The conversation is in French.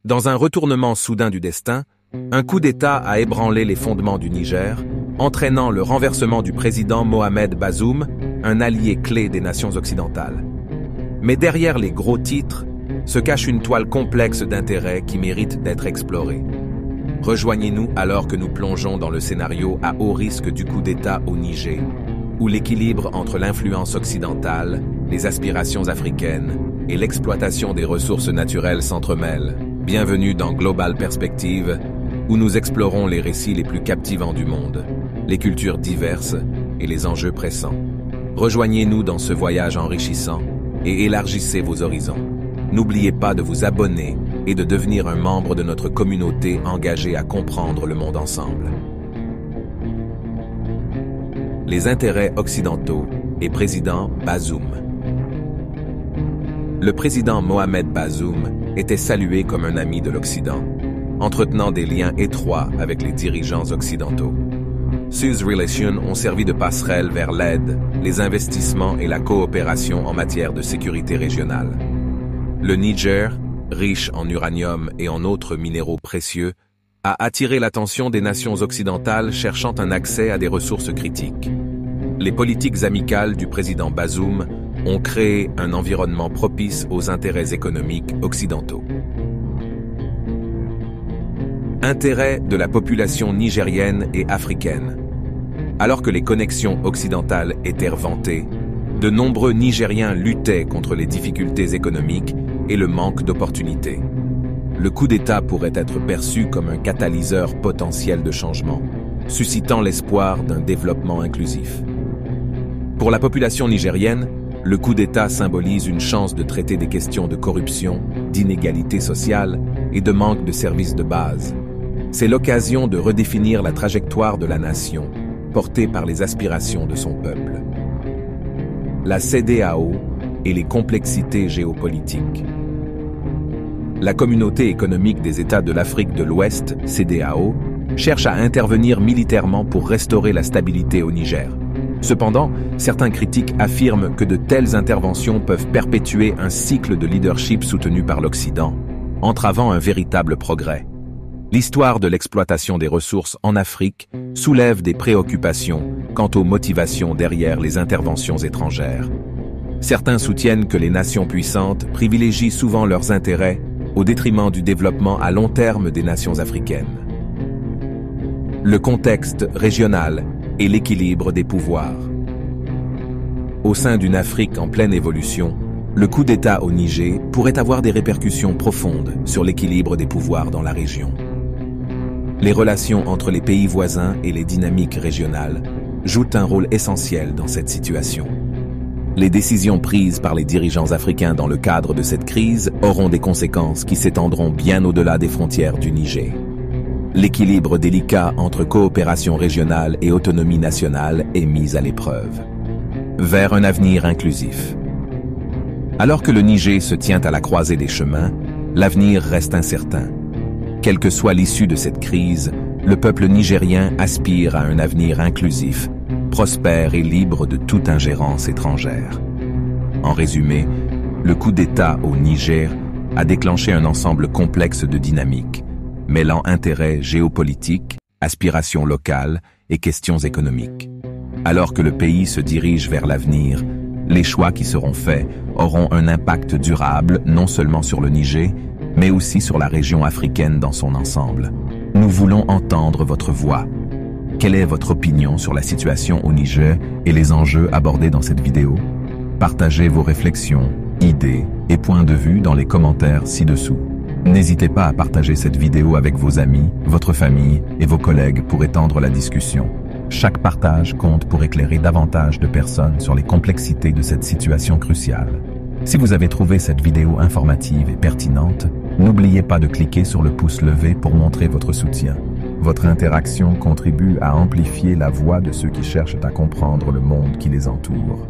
Dans un retournement soudain du destin, un coup d'État a ébranlé les fondements du Niger, entraînant le renversement du président Mohamed Bazoum, un allié clé des nations occidentales. Mais derrière les gros titres se cache une toile complexe d'intérêts qui mérite d'être explorée. Rejoignez-nous alors que nous plongeons dans le scénario à haut risque du coup d'État au Niger, où l'équilibre entre l'influence occidentale, les aspirations africaines et l'exploitation des ressources naturelles s'entremêlent. Bienvenue dans Global Perspective, où nous explorons les récits les plus captivants du monde, les cultures diverses et les enjeux pressants. Rejoignez-nous dans ce voyage enrichissant et élargissez vos horizons. N'oubliez pas de vous abonner et de devenir un membre de notre communauté engagée à comprendre le monde ensemble. Les intérêts occidentaux et président Bazoum. Le président Mohamed Bazoum était salué comme un ami de l'Occident, entretenant des liens étroits avec les dirigeants occidentaux. Ces relations ont servi de passerelle vers l'aide, les investissements et la coopération en matière de sécurité régionale. Le Niger, riche en uranium et en autres minéraux précieux, a attiré l'attention des nations occidentales cherchant un accès à des ressources critiques. Les politiques amicales du président Bazoum ont créé un environnement propice aux intérêts économiques occidentaux. Intérêts de la population nigérienne et africaine. Alors que les connexions occidentales étaient vantées, de nombreux Nigériens luttaient contre les difficultés économiques et le manque d'opportunités. Le coup d'État pourrait être perçu comme un catalyseur potentiel de changement, suscitant l'espoir d'un développement inclusif. Pour la population nigérienne, le coup d'État symbolise une chance de traiter des questions de corruption, d'inégalité sociale et de manque de services de base. C'est l'occasion de redéfinir la trajectoire de la nation, portée par les aspirations de son peuple. La CEDEAO et les complexités géopolitiques. La Communauté économique des États de l'Afrique de l'Ouest, CEDEAO, cherche à intervenir militairement pour restaurer la stabilité au Niger. Cependant, certains critiques affirment que de telles interventions peuvent perpétuer un cycle de leadership soutenu par l'Occident, entravant un véritable progrès. L'histoire de l'exploitation des ressources en Afrique soulève des préoccupations quant aux motivations derrière les interventions étrangères. Certains soutiennent que les nations puissantes privilégient souvent leurs intérêts au détriment du développement à long terme des nations africaines. Le contexte régional et l'équilibre des pouvoirs. Au sein d'une Afrique en pleine évolution, le coup d'État au Niger pourrait avoir des répercussions profondes sur l'équilibre des pouvoirs dans la région. Les relations entre les pays voisins et les dynamiques régionales jouent un rôle essentiel dans cette situation. Les décisions prises par les dirigeants africains dans le cadre de cette crise auront des conséquences qui s'étendront bien au-delà des frontières du Niger. L'équilibre délicat entre coopération régionale et autonomie nationale est mis à l'épreuve. Vers un avenir inclusif. Alors que le Niger se tient à la croisée des chemins, l'avenir reste incertain. Quelle que soit l'issue de cette crise, le peuple nigérien aspire à un avenir inclusif, prospère et libre de toute ingérence étrangère. En résumé, le coup d'État au Niger a déclenché un ensemble complexe de dynamiques, mêlant intérêts géopolitiques, aspirations locales et questions économiques. Alors que le pays se dirige vers l'avenir, les choix qui seront faits auront un impact durable non seulement sur le Niger, mais aussi sur la région africaine dans son ensemble. Nous voulons entendre votre voix. Quelle est votre opinion sur la situation au Niger et les enjeux abordés dans cette vidéo? Partagez vos réflexions, idées et points de vue dans les commentaires ci-dessous. N'hésitez pas à partager cette vidéo avec vos amis, votre famille et vos collègues pour étendre la discussion. Chaque partage compte pour éclairer davantage de personnes sur les complexités de cette situation cruciale. Si vous avez trouvé cette vidéo informative et pertinente, n'oubliez pas de cliquer sur le pouce levé pour montrer votre soutien. Votre interaction contribue à amplifier la voix de ceux qui cherchent à comprendre le monde qui les entoure.